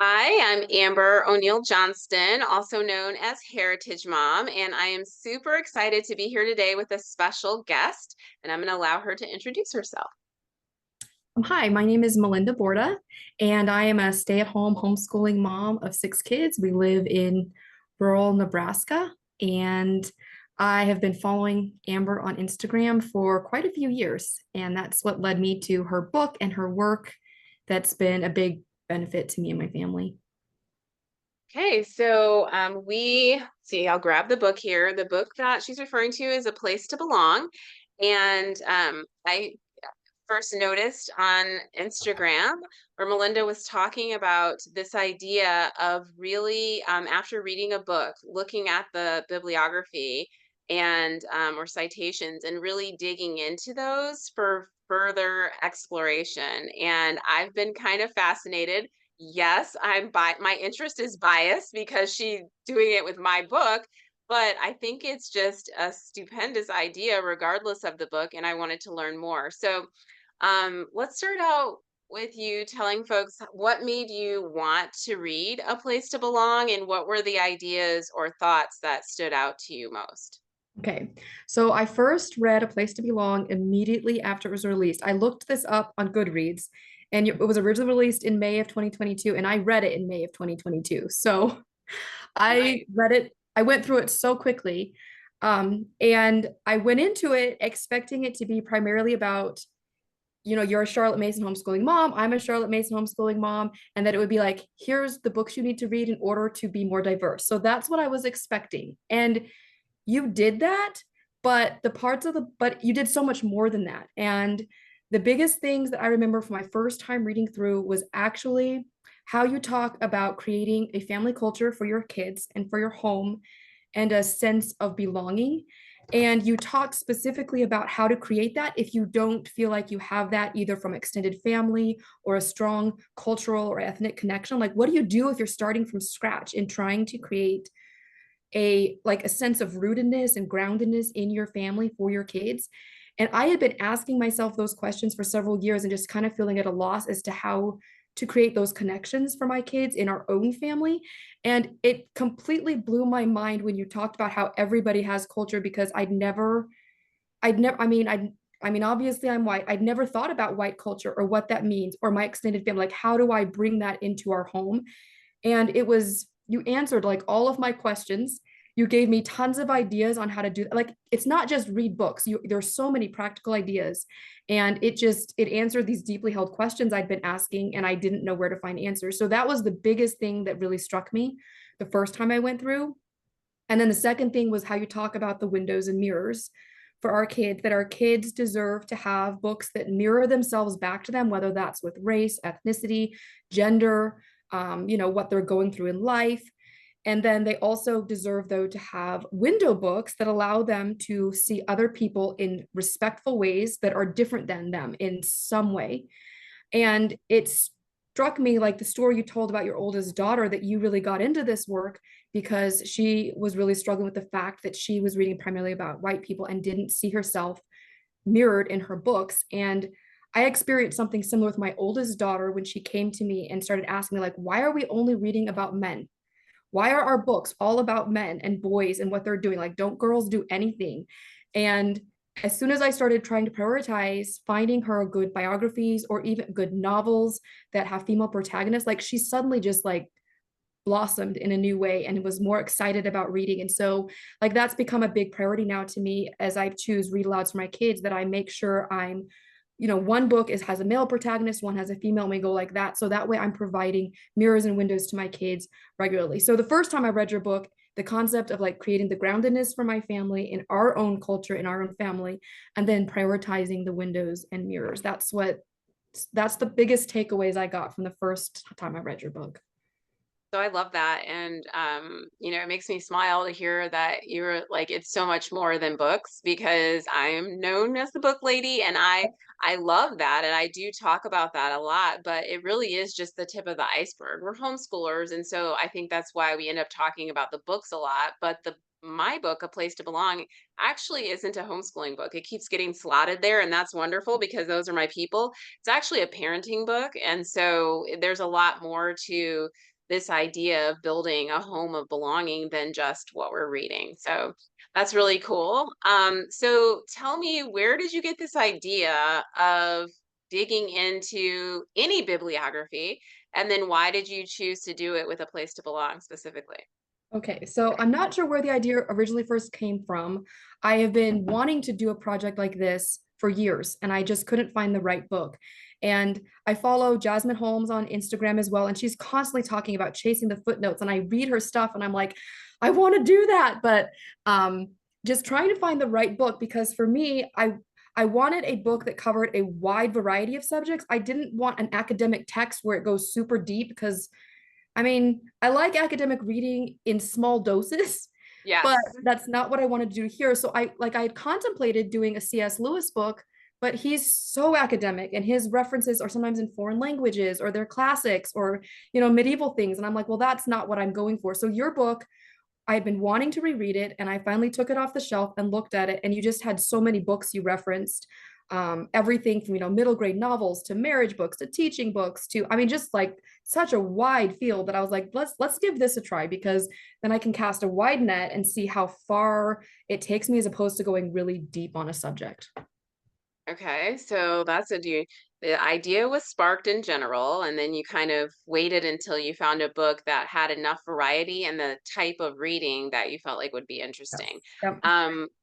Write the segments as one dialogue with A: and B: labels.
A: Hi, I'm Amber O'Neill Johnston, also known as Heritage Mom, and I am super excited to be here today with a special guest, and I'm going to allow her to introduce herself.
B: Hi, my name is Melinda Borda, and I am a stay-at-home homeschooling mom of 6 kids. We live in rural Nebraska, and I have been following Amber on Instagram for quite a few years, and that's what led me to her book and her work. That's been a big benefit to me and my family.
A: Okay, so we see, I'll grab the book here. The book that she's referring to is A Place to Belong. And I first noticed on Instagram where Melinda was talking about this idea of really, after reading a book, looking at the bibliography and or citations and really digging into those for further exploration. And I've been kind of fascinated. Yes, my interest is biased because she's doing it with my book, but I think it's just a stupendous idea regardless of the book, and I wanted to learn more. So let's start out with you telling folks what made you want to read A Place to Belong and what were the ideas or thoughts that stood out to you most?
B: Okay, so I first read A Place to Belong immediately after it was released. I looked this up on Goodreads, and it was originally released in May of 2022, and I read it in May of 2022. So
A: Nice.
B: I read it, I went through it so quickly. And I went into it expecting it to be primarily about, you're a Charlotte Mason homeschooling mom, I'm a Charlotte Mason homeschooling mom, and that it would be like, here's the books you need to read in order to be more diverse. So that's what I was expecting. And you did that, but you did so much more than that. And the biggest things that I remember from my first time reading through was actually how you talk about creating a family culture for your kids and for your home and a sense of belonging. And you talk specifically about how to create that if you don't feel like you have that either from extended family or a strong cultural or ethnic connection. Like, what do you do if you're starting from scratch and trying to create a sense of rootedness and groundedness in your family for your kids? And I had been asking myself those questions for several years and just kind of feeling at a loss as to how to create those connections for my kids in our own family. And it completely blew my mind when you talked about how everybody has culture, because I mean, obviously I'm white. I'd never thought about white culture or what that means or my extended family. Like, how do I bring that into our home? And you answered like all of my questions. You gave me tons of ideas on how to do that. Like, it's not just read books. There's so many practical ideas. And it answered these deeply held questions I'd been asking, and I didn't know where to find answers. So that was the biggest thing that really struck me the first time I went through. And then the second thing was how you talk about the windows and mirrors for our kids, that our kids deserve to have books that mirror themselves back to them, whether that's with race, ethnicity, gender, what they're going through in life. And then they also deserve, though, to have window books that allow them to see other people in respectful ways that are different than them in some way. And it struck me, like the story you told about your oldest daughter, that you really got into this work because she was really struggling with the fact that she was reading primarily about white people and didn't see herself mirrored in her books. And I experienced something similar with my oldest daughter when she came to me and started asking me, like, why are we only reading about men? Why are our books all about men and boys and what they're doing? Like, don't girls do anything? And as soon as I started trying to prioritize finding her good biographies or even good novels that have female protagonists, like, she suddenly just like blossomed in a new way and was more excited about reading. And so, like, that's become a big priority now to me as I choose read alouds for my kids, that I make sure one book has a male protagonist, one has a female, and we go like that. So that way I'm providing mirrors and windows to my kids regularly. So the first time I read your book, the concept of like creating the groundedness for my family in our own culture, in our own family, and then prioritizing the windows and mirrors. That's the biggest takeaways I got from the first time I read your book.
A: So I love that. And it makes me smile to hear that you're like it's so much more than books because I'm known as the book lady and I love that and I do talk about that a lot, but it really is just the tip of the iceberg. We're homeschoolers and so I think that's why we end up talking about the books a lot, but the my book, A Place to Belong, actually isn't a homeschooling book. It keeps getting slotted there, and that's wonderful because those are my people. It's actually a parenting book. And so there's a lot more to this idea of building a home of belonging than just what we're reading. So that's really cool. So tell me, where did you get this idea of digging into any bibliography? And then why did you choose to do it with A Place to Belong specifically?
B: Okay, so I'm not sure where the idea originally first came from. I have been wanting to do a project like this for years, and I just couldn't find the right book. And I follow Jasmine Holmes on Instagram as well, and she's constantly talking about chasing the footnotes. And I read her stuff, and I'm like, I want to do that, but um, just trying to find the right book because for me, I wanted a book that covered a wide variety of subjects. I didn't want an academic text where it goes super deep because I mean, I like academic reading in small doses, but
A: Yes.
B: that's not what I wanted to do here. So I had contemplated doing a C.S. Lewis book, but he's so academic and his references are sometimes in foreign languages or they're classics or, medieval things. And I'm like, well, that's not what I'm going for. So your book, I had been wanting to reread it and I finally took it off the shelf and looked at it. And you just had so many books you referenced, everything from, middle grade novels to marriage books to teaching books to, I mean, just like such a wide field that I was like, let's give this a try because then I can cast a wide net and see how far it takes me as opposed to going really deep on a subject.
A: Okay, so that's the idea was sparked in general, and then you kind of waited until you found a book that had enough variety and the type of reading that you felt like would be
B: Yes.
A: interesting.
B: Yep.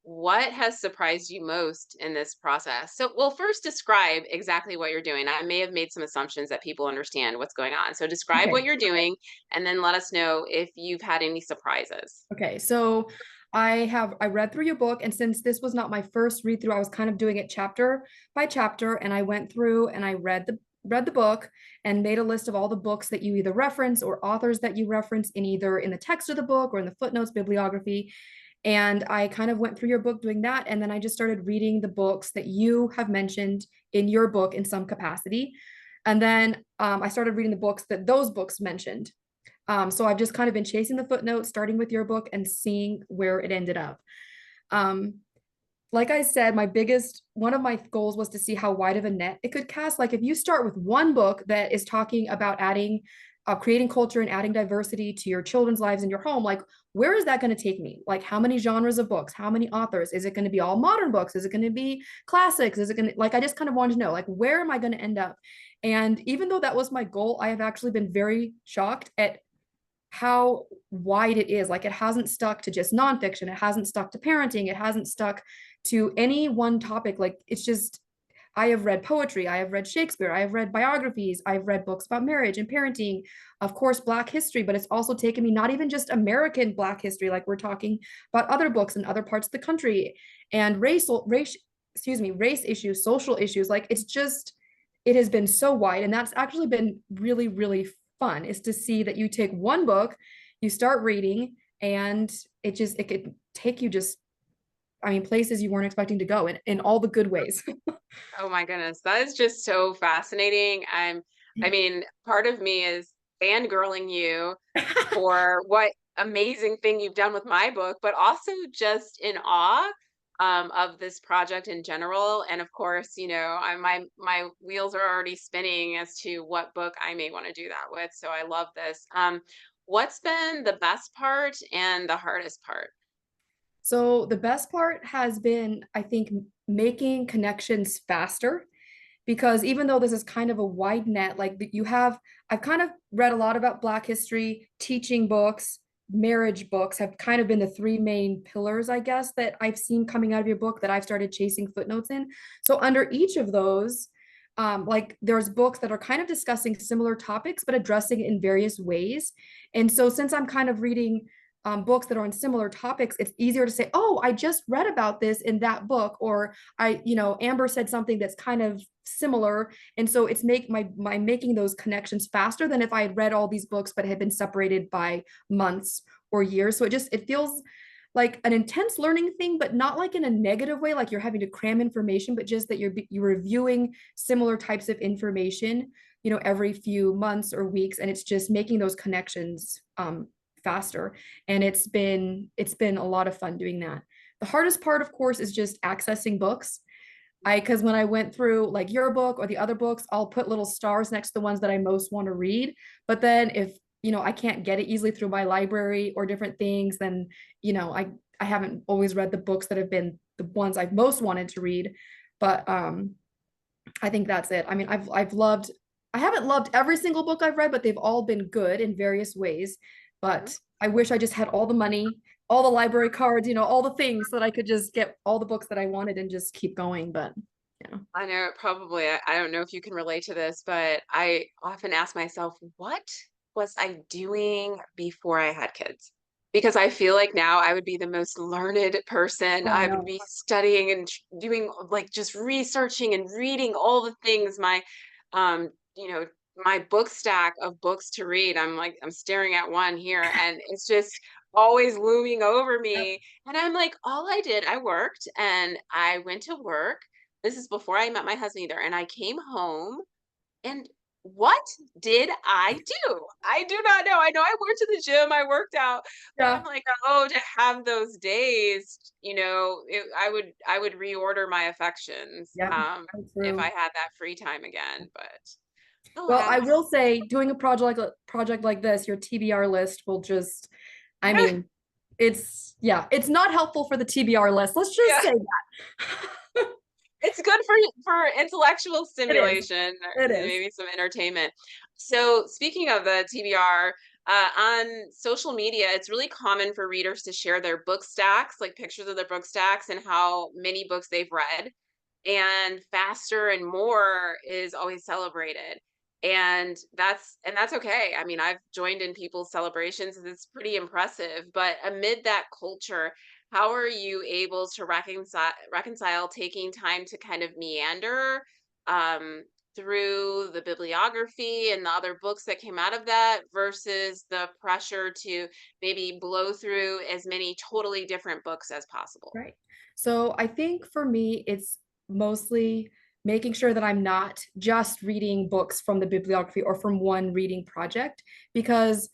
A: What has surprised you most in this process? So, well, first describe exactly what you're doing. I may have made some assumptions that people understand what's going on. So describe
B: Okay.
A: what you're doing, and then let us know if you've had any surprises.
B: Okay, so I read through your book, and since this was not my first read through, I was kind of doing it chapter by chapter, and I went through and I read the book and made a list of all the books that you either reference or authors that you reference in either in the text of the book or in the footnotes bibliography. And I kind of went through your book doing that, and then I just started reading the books that you have mentioned in your book in some capacity. And then I started reading the books that those books mentioned. So I've just kind of been chasing the footnotes, starting with your book and seeing where it ended up. Um, like I said, one of my goals was to see how wide of a net it could cast. Like if you start with one book that is talking about creating culture and adding diversity to your children's lives in your home, like where is that going to take me? Like how many genres of books? How many authors? Is it going to be all modern books? Is it going to be classics? Is it going to like I just kind of wanted to know like where am I going to end up? And even though that was my goal, I have actually been very shocked at how wide it is. Like it hasn't stuck to just nonfiction. It hasn't stuck to parenting. It hasn't stuck to any one topic. Like it's just, I have read poetry. I have read Shakespeare. I have read biographies. I've read books about marriage and parenting. Of course, Black history, but it's also taken me not even just American Black history, like we're talking about other books in other parts of the country and race issues, social issues. Like it's just, it has been so wide. And that's actually been really, really fun is to see that you take one book, you start reading, and it could take you just, I mean, places you weren't expecting to go in all the good ways.
A: Oh my goodness, that is just so fascinating. I mean, part of me is fangirling you for what amazing thing you've done with my book, but also just in awe of this project in general. And of course, my wheels are already spinning as to what book I may want to do that with. So I love this. What's been the best part and the hardest part?
B: So the best part has been, I think, making connections faster because even though this is kind of a wide net, like I've kind of read a lot about Black history, teaching books, marriage books have kind of been the three main pillars, I guess, that I've seen coming out of your book that I've started chasing footnotes in. So under each of those, like there's books that are kind of discussing similar topics, but addressing it in various ways. And so since I'm kind of reading books that are on similar topics, it's easier to say, oh, I just read about this in that book, or Amber said something that's kind of similar. And so it's my making those connections faster than if I had read all these books but had been separated by months or years. So it feels like an intense learning thing, but not like in a negative way, like you're having to cram information, but just that you're reviewing similar types of information, every few months or weeks, and it's just making those connections faster. And it's been a lot of fun doing that. The hardest part, of course, is just accessing books. Because when I went through like your book or the other books, I'll put little stars next to the ones that I most want to read. But then if, I can't get it easily through my library or different things, then, I haven't always read the books that have been the ones I've most wanted to read. But I think that's it. I mean, I haven't loved every single book I've read, but they've all been good in various ways.
A: Mhm.
B: But I wish I just had all the money, all the library cards, all the things so that I could just get all the books that I wanted and just keep going. But yeah.
A: I know it probably, I don't know if you can relate to this, but I often ask myself, what was I doing before I had kids? Because I feel like now I would be the most learned person.
B: Oh
A: I would
B: no.
A: be studying and doing like just researching and reading all the things you know, my book stack of books to read. I'm staring at one here and it's just always looming over
B: Yep.
A: me. And I'm like, all I did, I worked and I went to work. This is before I met my husband either, and I came home, and what did I do? I do not know. I know I went to the gym, I worked out, but I'm
B: Yeah.
A: like, "Oh, to have those days," I would reorder my affections,
B: Yep. So
A: if I
B: true.
A: had that free time again, but
B: Well, I
A: alas.
B: will say doing a project like this, your TBR list will just, I mean, it's not helpful for the TBR list. Let's just
A: Yeah.
B: say that.
A: It's good for intellectual
B: It is.
A: stimulation, or
B: It is.
A: maybe some entertainment. So speaking of the TBR, on social media, it's really common for readers to share their book stacks, like pictures of their book stacks and how many books they've read. And faster and more is always celebrated. And that's okay. I mean, I've joined in people's celebrations and it's pretty impressive. But amid that culture, how are you able to reconcile taking time to kind of meander um, through the bibliography and the other books that came out of that versus the pressure to maybe blow through as many totally different books as possible?
B: Right. So I think for me, it's mostly making sure that I'm not just reading books from the bibliography or from one reading project because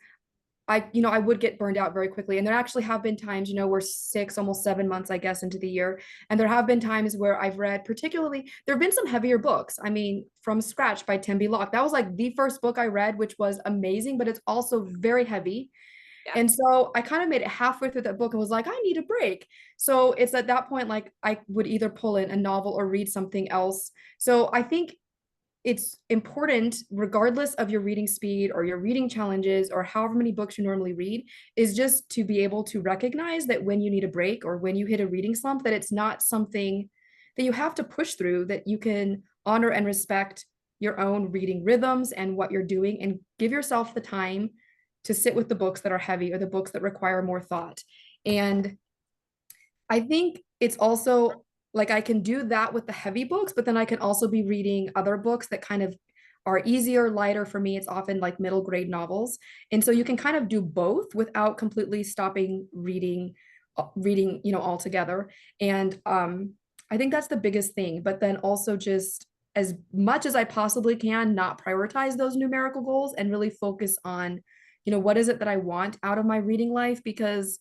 B: I would get burned out very quickly. And there actually have been times, we're 6, almost 7 months, I guess, into the year. And there have been times where I've read, particularly, there have been some heavier books. I mean, From Scratch by Tembi Locke. That was like the first book I read, which was amazing, but it's also very heavy.
A: Yeah.
B: And so I kind of made it halfway through that book and was like, I need a break. So it's at that point, like I would either pull in a novel or read something else. So I think it's important, regardless of your reading speed or your reading challenges or however many books you normally read, is just to be able to recognize that when you need a break or when you hit a reading slump, that it's not something that you have to push through, that you can honor and respect your own reading rhythms and what you're doing and give yourself the time to sit with the books that are heavy or the books that require more thought. And I think it's also like I can do that with the heavy books, but then I can also be reading other books that kind of are easier, lighter for me. It's often like middle grade novels. And so you can kind of do both without completely stopping reading, altogether. And I think that's the biggest thing. But then also just as much as I possibly can, not prioritize those numerical goals and really focus on, what is it that I want out of my reading life? Because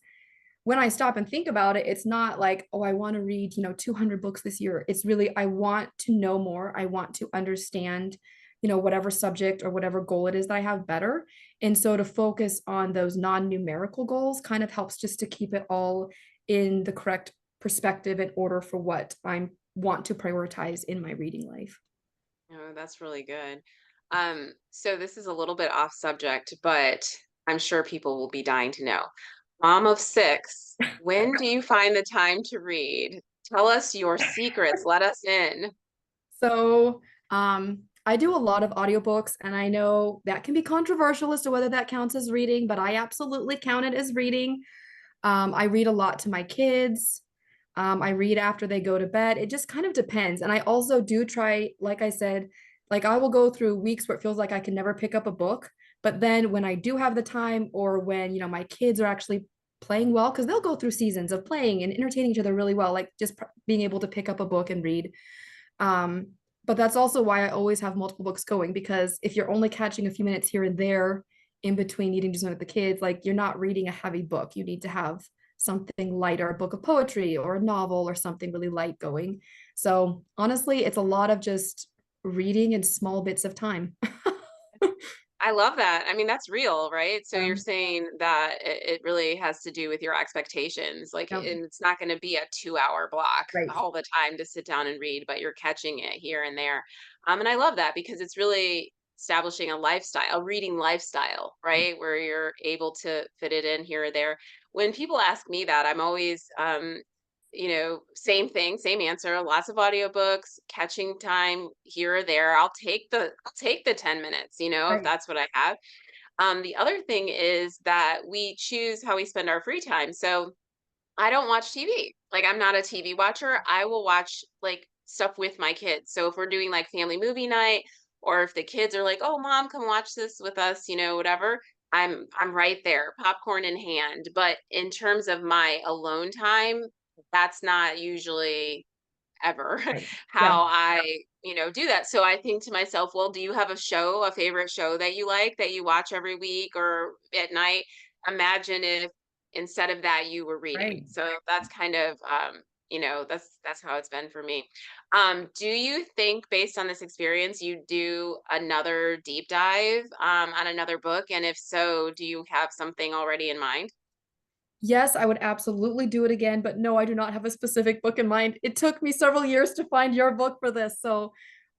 B: when I stop and think about it, it's not like, oh, I want to read, 200 books this year. It's really, I want to know more. I want to understand, whatever subject or whatever goal it is that I have better. And so to focus on those non-numerical goals kind of helps just to keep it all in the correct perspective and order for what I want to prioritize in my reading life.
A: Oh, that's really good. So this is a little bit off subject, but I'm sure people will be dying to know. Mom of six, when do you find the time to read? Tell us your secrets. Let us in.
B: So I do a lot of audiobooks, and I know that can be controversial as to whether that counts as reading, but I absolutely count it as reading. I read a lot to my kids. I read after they go to bed. It just kind of depends. And I also do try, like I said, like I will go through weeks where it feels like I can never pick up a book. But then when I do have the time, or when, my kids are actually playing well, because they'll go through seasons of playing and entertaining each other really well, like just being able to pick up a book and read. Um, but that's also why I always have multiple books going, because if you're only catching a few minutes here and there, in between needing to do something with the kids, like you're not reading a heavy book. You need to have something lighter, a book of poetry or a novel or something really light going. So honestly, it's a lot of just reading in small bits of time.
A: I love that. I mean, that's real, right? So you're
B: Um,
A: saying that it really has to do with your expectations. Like,
B: yeah,
A: and it's not going to be a 2 hour block
B: right,
A: all the time to sit down and read, but you're catching it here and there. And I love that because it's really establishing a lifestyle, a reading lifestyle, right? Where you're able to fit it in here or there. When people ask me that, I'm always, same thing, same answer, lots of audiobooks, catching time here or there. I'll take the 10 minutes, if
B: right,
A: that's what I have. The other thing is that we choose how we spend our free time. So I don't watch TV. Like, I'm not a TV watcher. I will watch like stuff with my kids. So if we're doing like family movie night, or if the kids are like, "Oh, mom, come watch this with us," whatever, I'm right there, popcorn in hand. But in terms of my alone time, that's not usually ever
B: right. Yeah,
A: how I, do that. So I think to myself, well, do you have a favorite show that you like that you watch every week or at night? Imagine if instead of that you were reading.
B: right.
A: So that's kind of that's how it's been for me. Do you think based on this experience you do another deep dive on another book? And if so, do you have something already in mind?
B: Yes, I would absolutely do it again, but no, I do not have a specific book in mind. It took me several years to find your book for this, so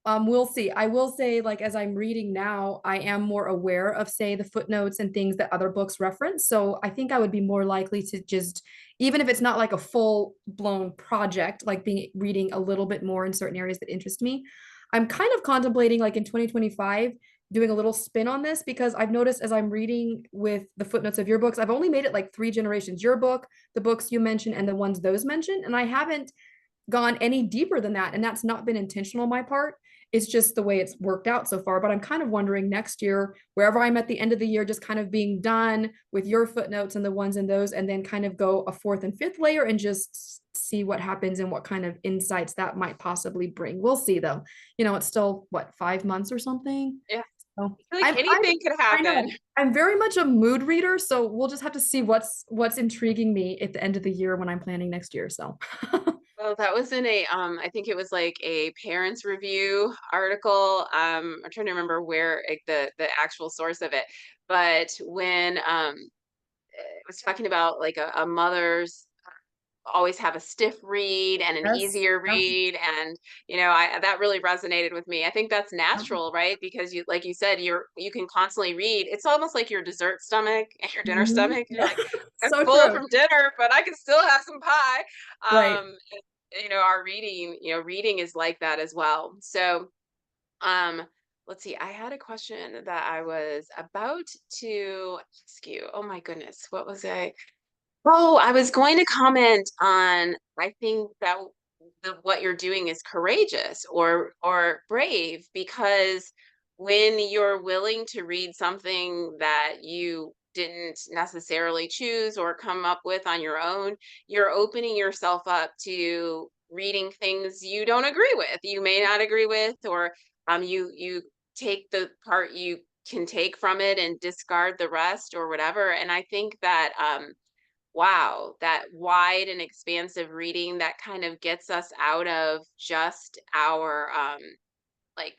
B: we'll see. I will say, like, as I'm reading now, I am more aware of, say, the footnotes and things that other books reference. So I think I would be more likely to just, even if it's not like a full blown project, like being reading a little bit more in certain areas that interest me. I'm kind of contemplating, like in 2025, doing a little spin on this because I've noticed as I'm reading with the footnotes of your books, I've only made it like three generations, your book, the books you mentioned, and the ones those mentioned. And I haven't gone any deeper than that. And that's not been intentional on my part. It's just the way it's worked out so far. But I'm kind of wondering next year, wherever I'm at the end of the year, just kind of being done with your footnotes and the ones in those, and then kind of go a fourth and fifth layer and just see what happens and what kind of insights that might possibly bring. We'll see though. It's still what, 5 months or something.
A: Yeah,
B: So
A: I feel like
B: I'm
A: anything could
B: I
A: happen.
B: know I'm very much a mood reader, so we'll just have to see what's intriguing me at the end of the year when I'm planning next year. So
A: Well, that was in I think it was like a parents review article. I'm trying to remember where like, the actual source of it, but when it was talking about like a mother's always have a stiff read and an
B: yes,
A: easier
B: yep,
A: read, and I that really resonated with me. I think that's
B: yep.
A: natural, right? Because you, like you said, you can constantly read. It's almost like your dessert stomach and your dinner
B: Mhm.
A: stomach. You're
B: Yeah.
A: like, I'm
B: So
A: full
B: true.
A: from dinner, but I can still have some pie.
B: Right.
A: Our reading is like that as well. So um let's see, I had a question that I was about to ask you. Oh my goodness, what was I was going to comment on, I think that what you're doing is courageous or brave, because when you're willing to read something that you didn't necessarily choose or come up with on your own, you're opening yourself up to reading things you don't agree with. You may not agree with, or you take the part you can take from it and discard the rest or whatever. And I think that wow, that wide and expansive reading that kind of gets us out of just our like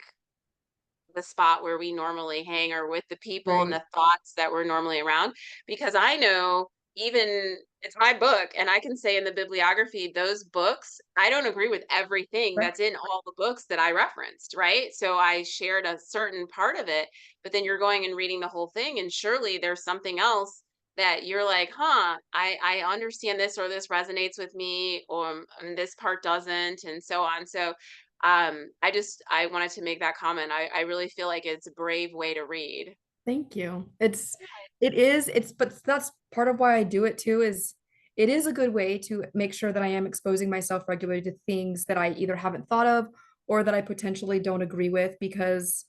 A: the spot where we normally hang, or with the people and
B: Right.
A: the thoughts that we're normally around. Because I know, even it's my book, and I can say in the bibliography, those books, I don't agree with everything
B: Right.
A: that's in all the books that I referenced, right? So I shared a certain part of it, but then you're going and reading the whole thing, and surely there's something else that you're like, huh, I understand this, or this resonates with me, or this part doesn't, and so on. So I wanted to make that comment. I really feel like it's a brave way to read.
B: Thank you. But that's part of why I do it too, is it is a good way to make sure that I am exposing myself regularly to things that I either haven't thought of or that I potentially don't agree with because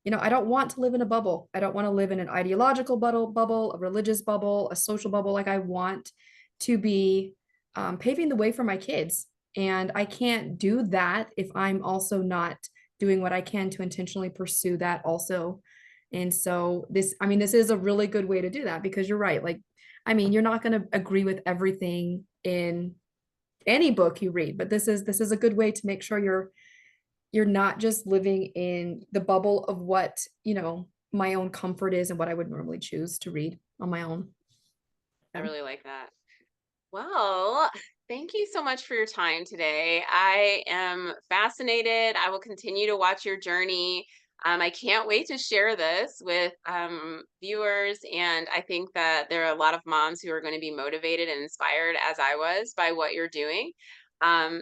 B: I don't want to live in a bubble. I don't want to live in an ideological bubble, a religious bubble, a social bubble. Like I want to be paving the way for my kids. And I can't do that if I'm also not doing what I can to intentionally pursue that also. And so this, I mean, this is a really good way to do that because you're right. Like, I mean, you're not going to agree with everything in any book you read, but this is a good way to make sure you're not just living in the bubble of what, my own comfort is and what I would normally choose to read on my own.
A: I
B: Yeah.
A: really like that. Well, thank you so much for your time today. I am fascinated. I will continue to watch your journey. I can't wait to share this with viewers. And I think that there are a lot of moms who are going to be motivated and inspired, as I was, by what you're doing.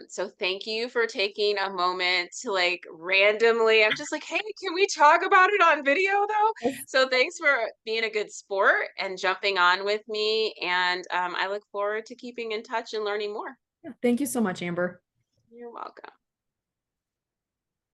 A: So thank you for taking a moment to like randomly, I'm just like, hey, can we talk about it on video though?
B: Yes.
A: So thanks for being a good sport and jumping on with me. And I look forward to keeping in touch and learning more.
B: Yeah. Thank you so much, Amber.
A: You're welcome.